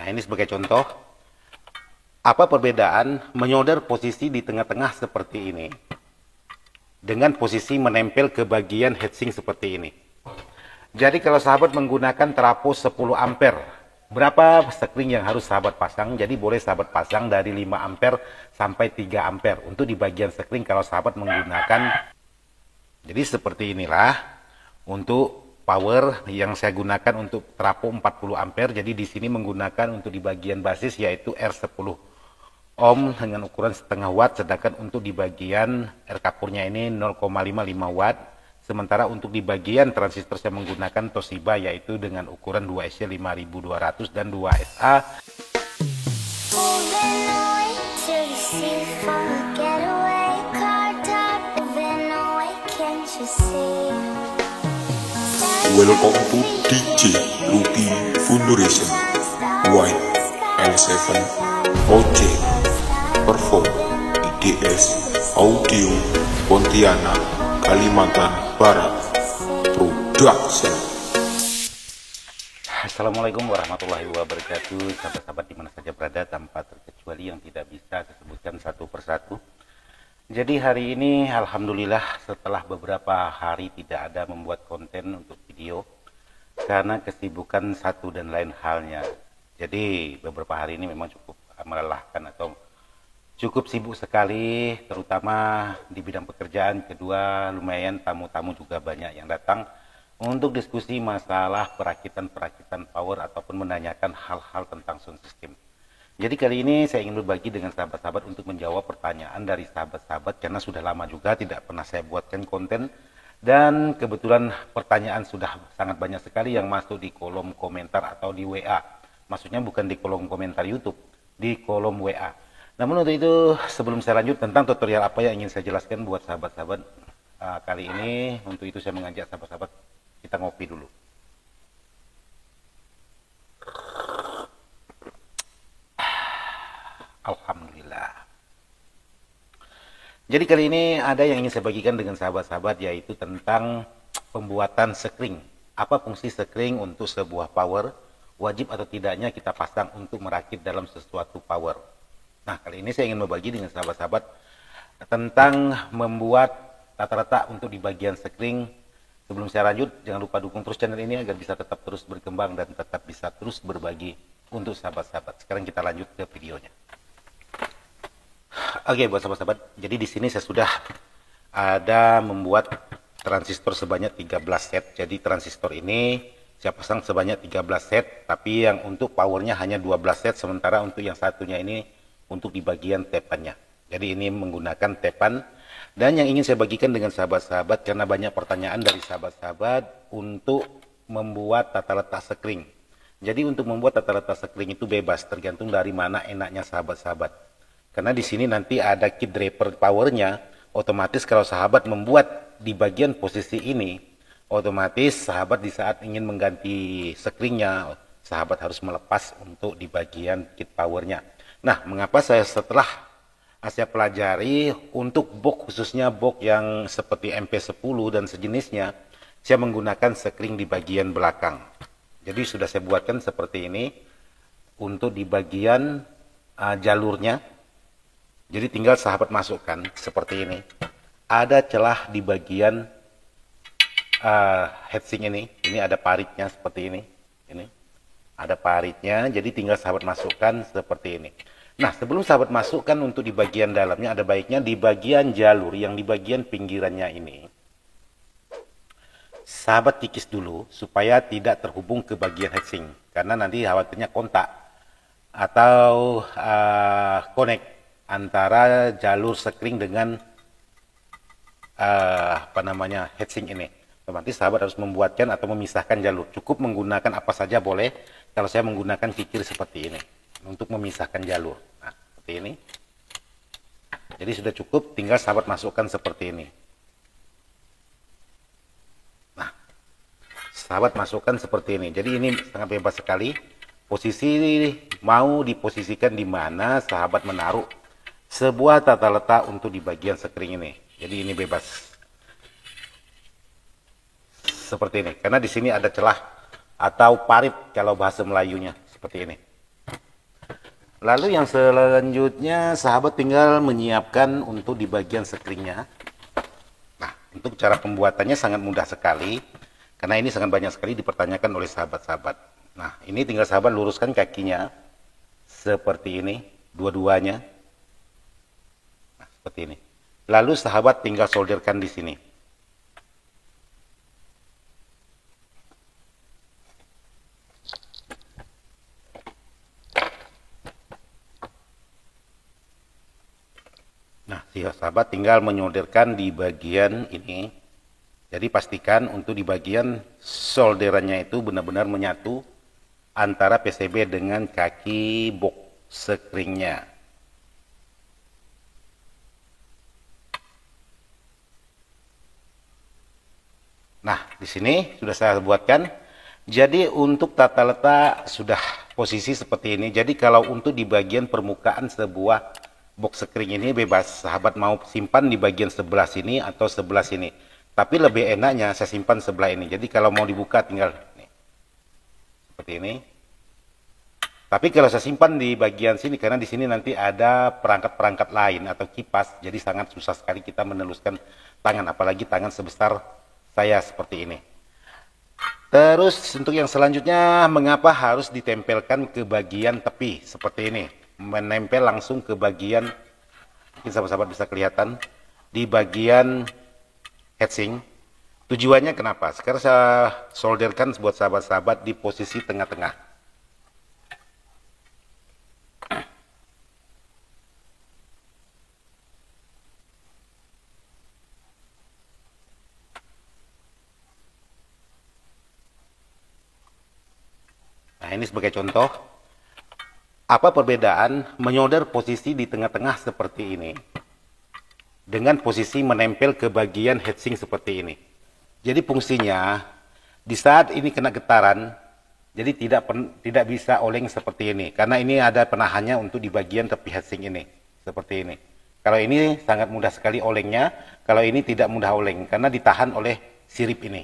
Nah, ini sebagai contoh, apa perbedaan menyolder posisi di tengah-tengah seperti ini dengan posisi menempel ke bagian heatsink seperti ini. Jadi kalau sahabat menggunakan trafo 10 ampere, berapa sekring yang harus sahabat pasang? Jadi boleh sahabat pasang dari 5 ampere sampai 3 ampere untuk di bagian sekring kalau sahabat menggunakan. Jadi seperti inilah untuk power yang saya gunakan untuk trafo 40 ampere. Jadi di sini menggunakan untuk di bagian basis yaitu R10 ohm dengan ukuran setengah watt, sedangkan untuk di bagian R kapurnya ini 0,55 watt. Sementara untuk di bagian transistor saya menggunakan Toshiba yaitu dengan ukuran 2SC 5200 dan 2SA. Welcome to DJ Lucky Funduration White L7 OJ Perform IDS Audio Pontianak Kalimantan Barat Production. Assalamualaikum warahmatullahi wabarakatuh. Sahabat-sahabat dimana saja berada, tanpa terkecuali yang tidak bisa saya sebutkan satu persatu. Jadi hari ini alhamdulillah setelah beberapa hari tidak ada membuat konten untuk video karena kesibukan satu dan lain halnya. Jadi beberapa hari ini memang cukup melelahkan atau cukup sibuk sekali, terutama di bidang pekerjaan. Kedua, lumayan tamu-tamu juga banyak yang datang untuk diskusi masalah perakitan-perakitan power ataupun menanyakan hal-hal tentang sound system. Jadi kali ini saya ingin berbagi dengan sahabat-sahabat untuk menjawab pertanyaan dari sahabat-sahabat karena sudah lama juga tidak pernah saya buatkan konten dan kebetulan pertanyaan sudah sangat banyak sekali yang masuk di kolom komentar atau di WA. Maksudnya bukan di kolom komentar YouTube, di kolom WA. Namun untuk itu sebelum saya lanjut tentang tutorial apa yang ingin saya jelaskan buat sahabat-sahabat kali ini, untuk itu saya mengajak sahabat-sahabat kita ngopi dulu. Alhamdulillah. Jadi kali ini ada yang ingin saya bagikan dengan sahabat-sahabat yaitu tentang pembuatan sekring. Apa fungsi sekring untuk sebuah power? Wajib atau tidaknya kita pasang untuk merakit dalam sesuatu power? Nah, kali ini saya ingin berbagi dengan sahabat-sahabat tentang membuat tata letak untuk di bagian sekring. Sebelum saya lanjut, jangan lupa dukung terus channel ini agar bisa tetap terus berkembang dan tetap bisa terus berbagi untuk sahabat-sahabat. Sekarang kita lanjut ke videonya. Oke, buat sahabat-sahabat, jadi di sini saya sudah ada membuat transistor sebanyak 13 set. Jadi transistor ini saya pasang sebanyak 13 set, tapi yang untuk powernya hanya 12 set, sementara untuk yang satunya ini untuk di bagian tepannya. Jadi ini menggunakan tepan. Dan yang ingin saya bagikan dengan sahabat-sahabat karena banyak pertanyaan dari sahabat-sahabat untuk membuat tata letak sekring. Jadi untuk membuat tata letak sekring itu bebas, tergantung dari mana enaknya sahabat-sahabat. Karena di sini nanti ada kit driver powernya, otomatis kalau sahabat membuat di bagian posisi ini, otomatis sahabat di saat ingin mengganti sekringnya, sahabat harus melepas untuk di bagian kit powernya. Nah, mengapa setelah saya pelajari untuk box, khususnya box yang seperti MP10 dan sejenisnya, saya menggunakan sekring di bagian belakang. Jadi sudah saya buatkan seperti ini untuk di bagian jalurnya. Jadi tinggal sahabat masukkan seperti ini. Ada celah di bagian heatsink ini. Ini ada paritnya seperti ini. Ini ada paritnya. Jadi tinggal sahabat masukkan seperti ini. Nah, sebelum sahabat masukkan untuk di bagian dalamnya, ada baiknya di bagian jalur yang di bagian pinggirannya ini, sahabat kikis dulu supaya tidak terhubung ke bagian heatsink. Karena nanti khawatirnya kontak atau connect antara jalur sekring dengan heatsink ini. Otomatis sahabat harus membuatkan atau memisahkan jalur. Cukup menggunakan apa saja boleh. Kalau saya menggunakan kikir seperti ini untuk memisahkan jalur. Nah, seperti ini. Jadi sudah cukup, tinggal sahabat masukkan seperti ini. Nah, sahabat masukkan seperti ini. Jadi ini sangat bebas sekali. Posisi mau diposisikan di mana sahabat menaruh sebuah tata letak untuk di bagian sekring ini. Jadi ini bebas. Seperti ini. Karena di sini ada celah atau parit kalau bahasa Melayunya seperti ini. Lalu yang selanjutnya sahabat tinggal menyiapkan untuk di bagian sekringnya. Nah, untuk cara pembuatannya sangat mudah sekali, karena ini sangat banyak sekali dipertanyakan oleh sahabat-sahabat. Nah, ini tinggal sahabat luruskan kakinya seperti ini, dua-duanya. Nah, seperti ini. Lalu sahabat tinggal solderkan di sini. Nah, sahabat tinggal menyolderkan di bagian ini. Jadi pastikan untuk di bagian solderannya itu benar-benar menyatu antara PCB dengan kaki box sekringnya. Nah, di sini sudah saya buatkan. Jadi untuk tata letak sudah posisi seperti ini. Jadi kalau untuk di bagian permukaan sebuah box sekring ini bebas, sahabat mau simpan di bagian sebelah sini atau sebelah sini. Tapi lebih enaknya saya simpan sebelah ini. Jadi kalau mau dibuka tinggal nih, seperti ini. Tapi kalau saya simpan di bagian sini, karena di sini nanti ada perangkat-perangkat lain atau kipas, jadi sangat susah sekali kita meneluskan tangan, apalagi tangan sebesar saya seperti ini. Terus untuk yang selanjutnya, mengapa harus ditempelkan ke bagian tepi seperti ini? Menempel langsung ke bagian, mungkin sahabat-sahabat bisa kelihatan, di bagian heatsink. Tujuannya kenapa? Sekarang saya solderkan buat sahabat-sahabat di posisi tengah-tengah. Nah, ini sebagai contoh, apa perbedaan menyolder posisi di tengah-tengah seperti ini dengan posisi menempel ke bagian heatsink seperti ini. Jadi fungsinya, di saat ini kena getaran, jadi tidak bisa oleng seperti ini, karena ini ada penahannya untuk di bagian tepi heatsink ini, seperti ini. Kalau ini sangat mudah sekali olengnya, kalau ini tidak mudah oleng, karena ditahan oleh sirip ini.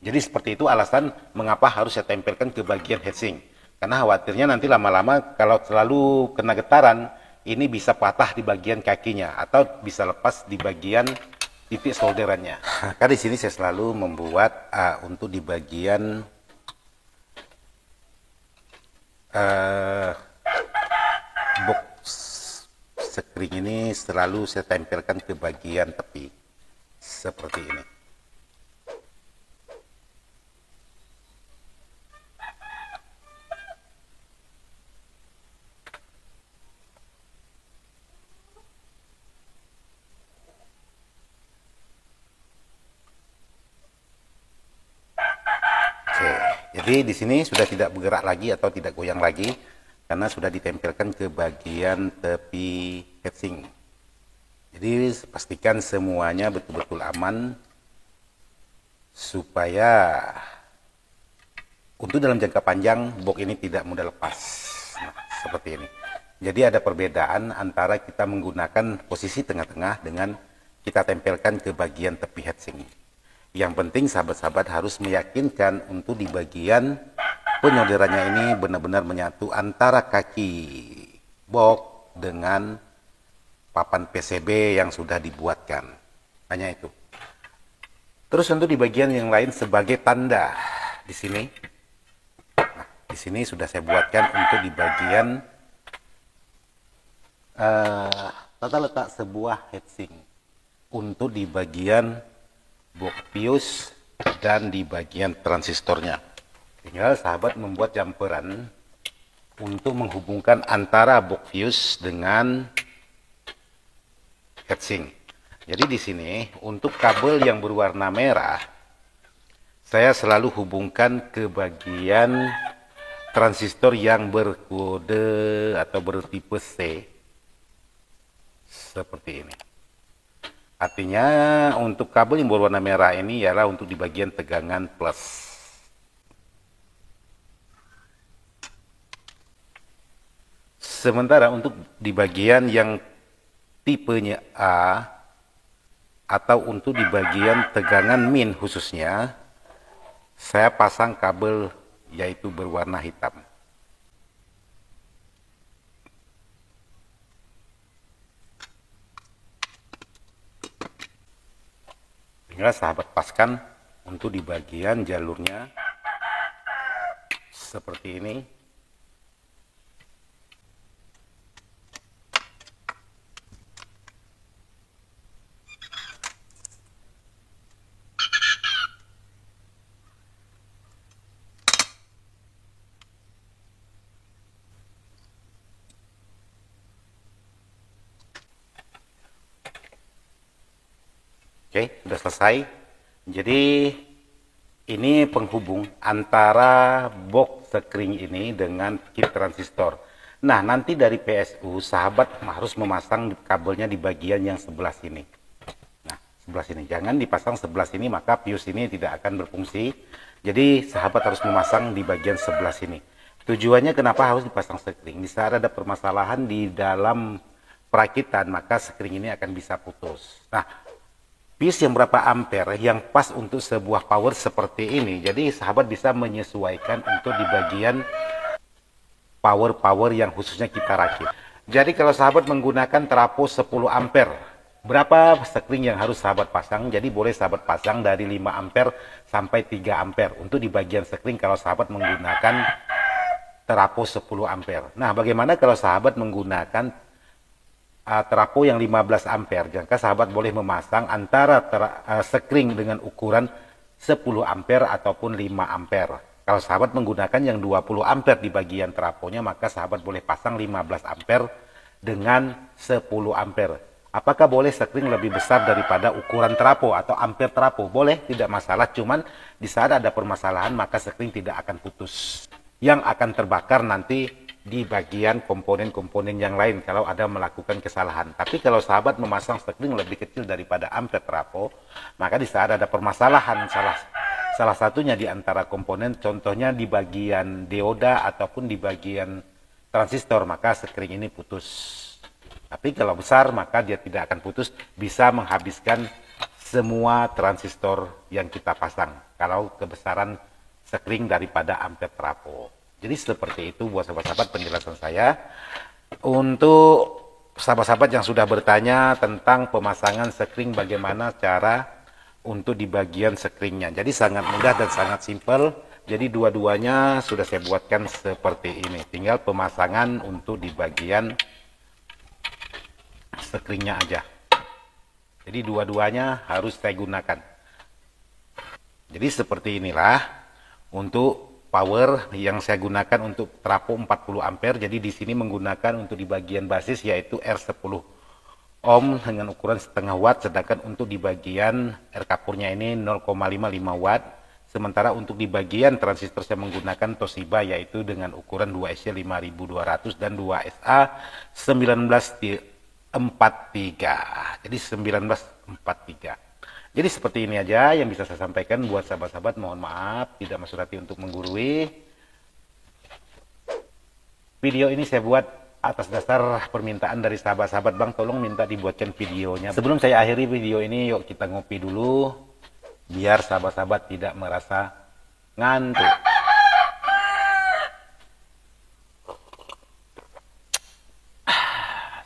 Jadi seperti itu alasan mengapa harus saya tempelkan ke bagian heatsink. Karena khawatirnya nanti lama-lama kalau selalu kena getaran, ini bisa patah di bagian kakinya atau bisa lepas di bagian titik solderannya. Karena di sini saya selalu membuat untuk di bagian box sekring ini selalu saya tempelkan ke bagian tepi seperti ini. Jadi di sini sudah tidak bergerak lagi atau tidak goyang lagi karena sudah ditempelkan ke bagian tepi heatsink. Jadi pastikan semuanya betul-betul aman supaya untuk dalam jangka panjang box ini tidak mudah lepas. Nah, seperti ini. Jadi ada perbedaan antara kita menggunakan posisi tengah-tengah dengan kita tempelkan ke bagian tepi heatsink. Yang penting sahabat-sahabat harus meyakinkan untuk di bagian penyolderannya ini benar-benar menyatu antara kaki box dengan papan PCB yang sudah dibuatkan. Hanya itu. Terus untuk di bagian yang lain sebagai tanda di sini. Nah, di sini sudah saya buatkan untuk di bagian tata letak sebuah heatsink. Untuk di bagian box fuse dan di bagian transistornya. Tinggal sahabat membuat jumperan untuk menghubungkan antara box fuse dengan heatsink. Jadi di sini untuk kabel yang berwarna merah saya selalu hubungkan ke bagian transistor yang berkode atau bertipe C seperti ini. Artinya untuk kabel yang berwarna merah ini ialah untuk di bagian tegangan plus. Sementara untuk di bagian yang tipenya A atau untuk di bagian tegangan min khususnya, saya pasang kabel yaitu berwarna hitam. Tinggal sahabat paskan untuk di bagian jalurnya seperti ini. Oke, sudah selesai. Jadi ini penghubung antara box sekring ini dengan kit transistor. Nah, nanti dari PSU sahabat harus memasang kabelnya di bagian yang sebelah sini. Nah, sebelah sini. Jangan dipasang sebelah sini, maka fuse ini tidak akan berfungsi. Jadi sahabat harus memasang di bagian sebelah sini. Tujuannya kenapa harus dipasang sekring? Di saat ada permasalahan di dalam perakitan, maka sekring ini akan bisa putus. Nah, fuse yang berapa ampere yang pas untuk sebuah power seperti ini. Jadi sahabat bisa menyesuaikan untuk di bagian power yang khususnya kita rakit. Jadi kalau sahabat menggunakan trafo 10 ampere, berapa sekring yang harus sahabat pasang? Jadi boleh sahabat pasang dari 5 ampere sampai 3 ampere untuk di bagian sekring kalau sahabat menggunakan trafo 10 ampere. Nah, bagaimana kalau sahabat menggunakan trafo yang 15 ampere? Jika sahabat boleh memasang antara sekring dengan ukuran 10 ampere ataupun 5 ampere. Kalau sahabat menggunakan yang 20 ampere di bagian trafonya, maka sahabat boleh pasang 15 ampere dengan 10 ampere. Apakah boleh sekring lebih besar daripada ukuran trafo atau ampere trafo? Boleh, tidak masalah. Cuman di saat ada permasalahan, maka sekring tidak akan putus. Yang akan terbakar nanti di bagian komponen-komponen yang lain kalau ada melakukan kesalahan. Tapi kalau sahabat memasang sekring lebih kecil daripada ampere trafo, maka di saat ada permasalahan salah satunya di antara komponen, contohnya di bagian dioda ataupun di bagian transistor, maka sekring ini putus. Tapi kalau besar maka dia tidak akan putus, bisa menghabiskan semua transistor yang kita pasang kalau kebesaran sekring daripada ampere trafo. Jadi seperti itu buat sahabat-sahabat penjelasan saya. Untuk sahabat-sahabat yang sudah bertanya tentang pemasangan sekring, bagaimana cara untuk di bagian sekringnya. Jadi sangat mudah dan sangat simpel. Jadi dua-duanya sudah saya buatkan seperti ini. Tinggal pemasangan untuk di bagian sekringnya aja. Jadi dua-duanya harus saya gunakan. Jadi seperti inilah untuk power yang saya gunakan untuk trafo 40 ampere. Jadi di sini menggunakan untuk di bagian basis yaitu R10 ohm dengan ukuran setengah watt, sedangkan untuk di bagian R kapurnya ini 0,55 watt. Sementara untuk di bagian transistor saya menggunakan Toshiba yaitu dengan ukuran 2SC 5200 dan 2SA 1943. Jadi 1943. Jadi seperti ini aja yang bisa saya sampaikan buat sahabat-sahabat. Mohon maaf tidak maksud hati untuk menggurui. Video ini saya buat atas dasar permintaan dari sahabat-sahabat. Bang, tolong minta dibuatkan videonya. Sebelum saya akhiri video ini, yuk kita ngopi dulu biar sahabat-sahabat tidak merasa ngantuk.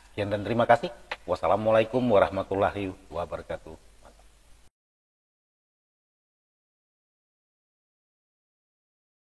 Sekian dan terima kasih. Wassalamualaikum warahmatullahi wabarakatuh.